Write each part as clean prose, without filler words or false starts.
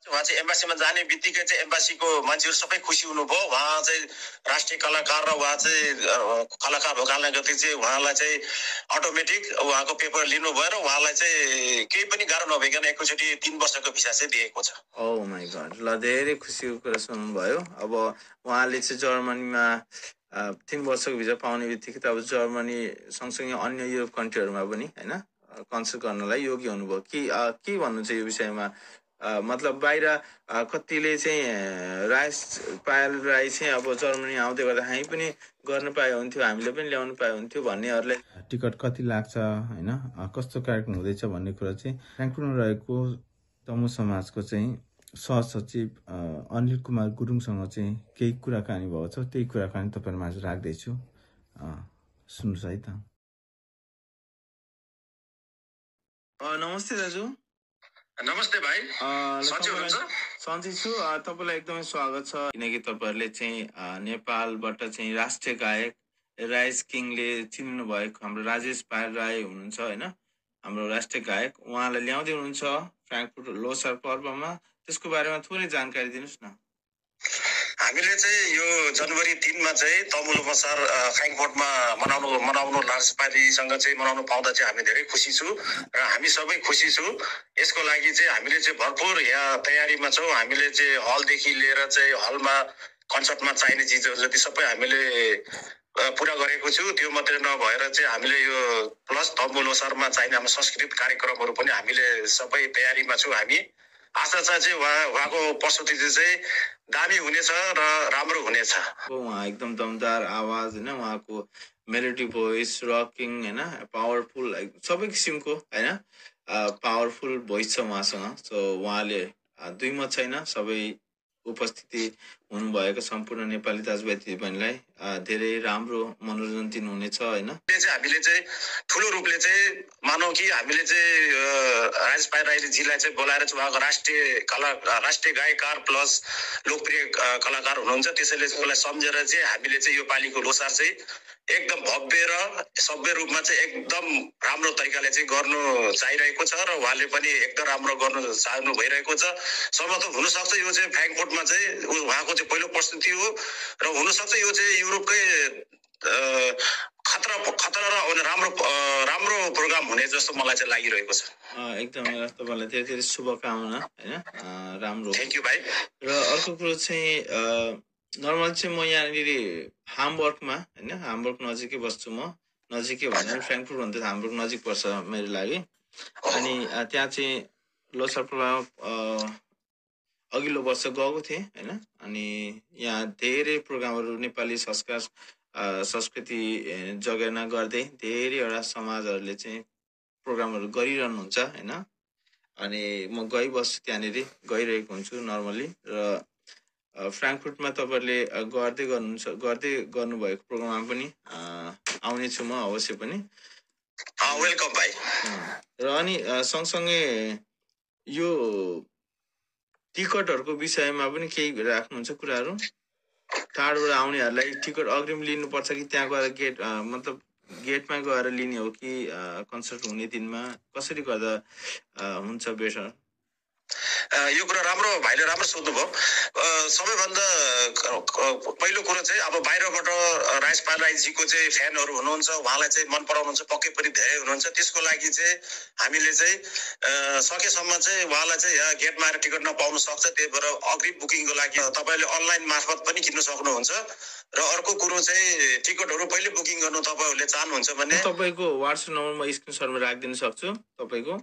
उहाँ चाहिँ एम्बासीमा जाने बित्तिकै चाहिँ एम्बासीको मान्छेहरू सबै खुसी हुनुभयो। उहाँ चाहिँ राष्ट्रिय कलाकार र उहाँ चाहिँ कलाकार भएकाले गर्दै चाहिँ उहाँलाई चाहिँ अटोमेटिक उहाँको पेपर लिनुभयो र उहाँलाई चाहिँ केही पनि गाह्रो नभइकन एकैचोटि 3 वर्षको भिसा चाहिँ दिएको छ। ओ माई गॉड, ल धेरै खुसीको कुरा सुन्नुभयो। अब उहाँले चाहिँ जर्मनीमा 3 वर्षको भिजा पाउने बित्तिकै त अब जर्मनी सँगसँगै अन्य युरोप कन्ट्रीहरूमा पनि होइन कन्सल्ट गर्नलाई योग्य हुनुभयो। के भन्नुहुन्छ यो विषयमा? मतलब बाहिर कतिले चाहिँ पायल राई चाहिँ अब जर्मनी आउँदै गर्दा हामी पनि गर्न पाए हुन्थ्यो, हामीले पनि ल्याउनु पाए हुन्थ्यो भन्नेहरूलाई टिकट कति लाग्छ होइन, कस्तो कार्यक्रम हुँदैछ भन्ने कुरा चाहिँ फ्र्याङ्कफर्टमा रहेको तमु समाजको चाहिँ सहसचिव अनिल कुमार गुरुङसँग चाहिँ केही कुराकानी भएको छ। त्यही कुराकानी तपाईँहरू माझ राख्दैछु, सुन्नुहोस् है त। नमस्ते दाजु। नमस्ते भाइ, सन्चै हुनुहुन्छ? सन्चै छु। तपाईँलाई एकदमै स्वागत छ, किनकि तपाईँहरूले चाहिँ नेपालबाट चाहिँ राष्ट्रिय गायक राइज किङले चिन्नु भएको हाम्रो राजेश पायल राई हुनुहुन्छ होइन, हाम्रो राष्ट्रिय गायक, उहाँलाई ल्याउँदै हुनुहुन्छ फ्र्याङ्कफर्ट लोसार पर्वमा। त्यसको बारेमा थोरै जानकारी दिनुहोस् न। हामीले चाहिँ यो जनवरी 3 मा चाहिँ तमु लोसार फ्र्याङ्कफर्टमा मनाउनु लार्ज पार्टीसँग चाहिँ मनाउनु पाउँदा चाहिँ हामी धेरै खुसी छु र हामी सबै खुसी छु। यसको लागि चाहिँ हामीले चाहिँ भरपुर यहाँ तयारीमा छौँ। हामीले चाहिँ हलदेखि लिएर चाहिँ हलमा कन्सर्टमा चाहिने चिजहरू जति सबै हामीले पुरा गरेको छु। त्यो मात्रै नभएर चाहिँ हामीले यो प्लस तमु लोसारमा चाहिने हाम्रो सांस्कृतिक कार्यक्रमहरू पनि हामीले सबै तयारीमा छौँ। हामी आशा छ चाहिँ उहाँको प्रस्तुति चाहिँ दामी हुनेछ र राम्रो हुनेछ। उहाँ एकदम दमदार आवाज होइन, उहाँको मेलोडी भोइस, रकिङ होइन, पावरफुल, सबै किसिमको होइन पावरफुल भोइस छ उहाँसँग। सो उहाँले दुई मत छैन, सबै उपस्थिति हुनुभएको सम्पूर्ण नेपाली दाजुभाइ दिदीबहिनीलाई धेरै राम्रो मनोरञ्जन दिनुहुनेछ होइन। हामीले चाहिँ ठुलो रूपले चाहिँ मानौ कि हामीले चाहिँ राजेश पायल राईजीलाई चाहिँ बोलाएर चाहिँ उहाँको राष्ट्रिय गायककार प्लस लोकप्रिय कलाकार हुनुहुन्छ। त्यसैले उसलाई सम्झेर चाहिँ हामीले चाहिँ यो पालिको लोसार चाहिँ एकदम भव्य र सभ्य रूपमा चाहिँ एकदम राम्रो तरिकाले चाहिँ गर्नु चाहिरहेको छ र उहाँले पनि एकदम राम्रो गर्नु चाहनु भइरहेको छ। सम्भवतः हुनसक्छ यो चाहिँ फ्र्याङ्कफर्टमा चाहिँ उहाँको चाहिँ पहिलो प्रस्तुति हो र हुनसक्छ यो चाहिँ युरोपकै खतरा र राम्रो प्रोग्राम हुने जस्तो मलाई चाहिँ लागिरहेको छ। एकदमै तपाईँलाई धेरै धेरै शुभकामना होइन, राम्रो। थ्याङ्क यू भाइ। र अर्को कुरो चाहिँ नर्मल चाहिँ म यहाँनिर हामबर्गमा होइन, हामबर्ग नजिकै बस्छु म, नजिकै भन्दा फ्र्याङ्कफर्ट भन्दा हामबर्ग नजिक पर्छ मेरो लागि। अनि त्यहाँ चाहिँ लोसार पर्वमा अघिल्लो वर्ष गएको थिएँ होइन। अनि यहाँ धेरै प्रोग्रामहरू नेपाली संस्कृति जगेर्ना गर्दै धेरैवटा समाजहरूले चाहिँ प्रोग्रामहरू गरिरहनुहुन्छ होइन। अनि म गइबस्छु, त्यहाँनिर गइरहेको हुन्छु नर्मली। र फ्र्याङ्कफर्टमा तपाईँहरूले गर्दै गर्नुभएको प्रोग्राममा पनि आउनेछु म अवश्य पनि। वेलकम भाइ। र अनि सँगसँगै यो टिकटहरूको विषयमा पनि केही राख्नुहुन्छ कुराहरू? टाढोबाट आउनेहरूलाई टिकट अग्रिम लिनुपर्छ कि त्यहाँ गएर मतलब गेटमा गएर लिने हो कि कन्सर्ट हुने दिनमा कसरी गर्दा हुन्छ बेटर? यो कुरा राम्रो भाइले राम्रो सोध्नुभयो। सबैभन्दा पहिलो कुरो चाहिँ अब बाहिरबाट राजेश पायल राईजीको चाहिँ फ्यानहरू हुनुहुन्छ, उहाँलाई चाहिँ मन पराउनुहुन्छ, पक्कै पनि धेरै हुनुहुन्छ। त्यसको लागि चाहिँ हामीले चाहिँ सकेसम्म चाहिँ उहाँलाई चाहिँ यहाँ गेटमा आएर टिकट नपाउन सक्छ। त्यही भएर अग्रिम बुकिङको लागि तपाईँले अनलाइन मार्फत पनि किन्न सक्नुहुन्छ। र अर्को कुरो चाहिँ टिकटहरू पहिले बुकिङ गर्नु तपाईँहरूले चाहनुहुन्छ भने तपाईँको वाट्सएप नम्बर म स्क्रिनसटमा राखिदिन सक्छु। तपाईँको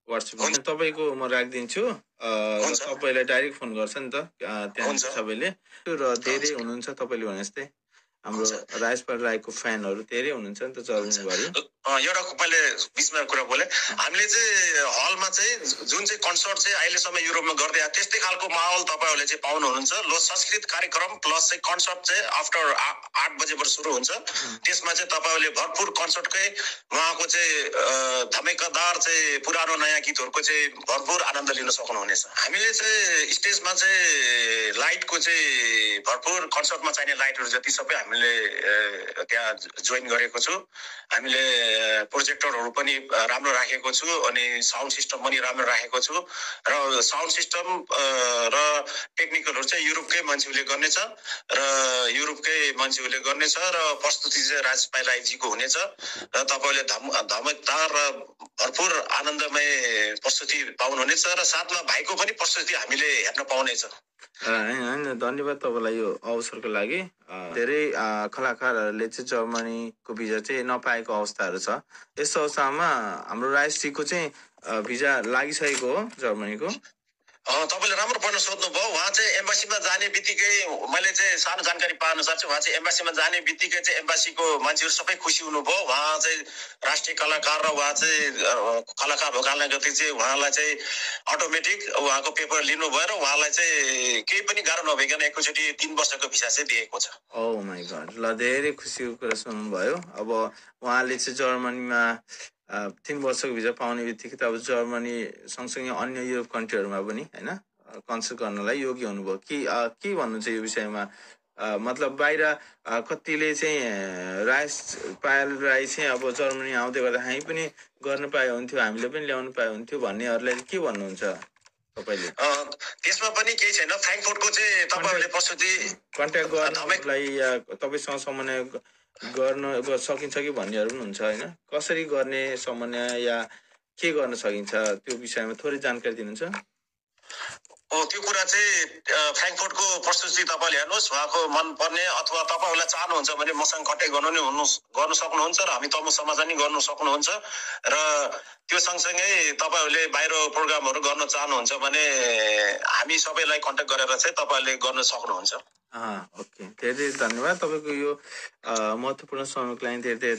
वाट्सएपमा तपाईँको म राखिदिन्छु। तपाईँलाई डाइरेक्ट फोन गर्छ नि त त्यहाँ सबैले। र धेरै हुनुहुन्छ तपाईँले भने जस्तै हाम्रो राजेश पायल राईको फ्यानहरू धेरै हुनुहुन्छ नि त जर्मनीभरि। एउटा मैले बिचमा कुरा बोले, हामीले चाहिँ हलमा चाहिँ जुन चाहिँ कन्सर्ट चाहिँ अहिलेसम्म युरोपमा गर्दै आयो त्यस्तै खालको माहौल तपाईँहरूले चाहिँ पाउनुहुन्छ। सांस्कृतिक कार्यक्रम प्लस चाहिँ कन्सर्ट चाहिँ आफ्टर 8 बजेबाट सुरु हुन्छ। त्यसमा चाहिँ तपाईँहरूले भरपुर कन्सर्टकै उहाँको चाहिँ धमाकेदार चाहिँ पुरानो नयाँ गीतहरूको चाहिँ भरपुर आनन्द लिन सक्नुहुनेछ। हामीले चाहिँ स्टेजमा चाहिँ लाइटको चाहिँ भरपुर कन्सर्टमा चाहिने लाइटहरू जति सबै हामीले त्यहाँ जोइन गरेको छु। हामीले प्रोजेक्टरहरू पनि राम्रो राखेको छु अनि साउन्ड सिस्टम पनि राम्रो राखेको छु र साउन्ड सिस्टम र टेक्निकलहरू चाहिँ युरोपकै मान्छेहरूले गर्नेछ र युरोपकै मान्छेहरूले गर्नेछ र प्रस्तुति चाहिँ राज पाइलाजीको हुनेछ र तपाईँले धमकदार र भरपुर आनन्दमय प्रस्तुति पाउनुहुनेछ र साथमा भाइको पनि प्रस्तुति हामीले हेर्न पाउनेछ। होइन, धन्यवाद तपाईँलाई यो अवसरको लागि। धेरै कलाकारहरूले चाहिँ जर्मनीको भिजा चाहिँ नपाएको अवस्थाहरू छ। यस्तो अवस्थामा हाम्रो राजश्रीको चाहिँ भिजा लागिसकेको हो जर्मनीको? तपाईँले राम्रो प्रश्न सोध्नुभयो। उहाँ चाहिँ एम्बासीमा जाने बित्तिकै मैले चाहिँ सानो जानकारी पाएअनुसार चाहिँ उहाँ चाहिँ एम्बासीमा जाने बित्तिकै चाहिँ एम्बासीको मान्छेहरू सबै खुसी हुनुभयो। उहाँ चाहिँ राष्ट्रिय कलाकार र उहाँ चाहिँ कलाकार भएको कारणले गर्दा चाहिँ उहाँलाई चाहिँ अटोमेटिक उहाँको पेपर लिनुभयो र उहाँलाई चाहिँ केही पनि गाह्रो नभइकन एकैचोटि 3 वर्षको भिसा चाहिँ दिएको छ। ओ माई गॉड, ल धेरै खुसीको कुरा सुन्नुभयो। अब उहाँले चाहिँ जर्मनीमा 3 वर्षको भिजा पाउने बित्तिकै त अब जर्मनी सँगसँगै अन्य युरोप कन्ट्रीहरूमा पनि होइन कन्सल्ट गर्नलाई योग्य हुनुभयो। के भन्नुहुन्छ यो विषयमा? मतलब बाहिर कतिले चाहिँ पायल राई चाहिँ अब जर्मनी आउँदै गर्दा हामी पनि गर्न पाए हुन्थ्यो, हामीले पनि ल्याउनु पाए हुन्थ्यो भन्नेहरूलाई के भन्नुहुन्छ तपाईँले? त्यसमा पनि केही छैन। फ्र्याङ्कफर्टको चाहिँ तपाईँहरूले प्रस्तुति कन्ट्याक्ट गर्नलाई या तपाईँसँग समन्वय गर्न सकिन्छ कि भन्नेहरू पनि हुन्छ होइन? कसरी गर्ने समन्वय या के गर्न सकिन्छ त्यो विषयमा थोरै जानकारी दिनुहुन्छ? त्यो कुरा चाहिँ फ्र्याङ्कफर्टको प्रस्तुति तपाईँले हेर्नुहोस्, उहाँको मनपर्ने अथवा तपाईँहरूलाई चाहनुहुन्छ भने मसँग कन्ट्याक्ट गर्नु सक्नुहुन्छ र हामी तमु समाचार नि गर्नु सक्नुहुन्छ र त्यो सँगसँगै तपाईँहरूले बाहिर प्रोग्रामहरू गर्न चाहनुहुन्छ भने हामी सबैलाई कन्ट्याक्ट गरेर चाहिँ तपाईँहरूले गर्न सक्नुहुन्छ। ओके, धेरै धेरै धन्यवाद। तपाईँको यो महत्त्वपूर्ण समयको लागि धेरै धेरै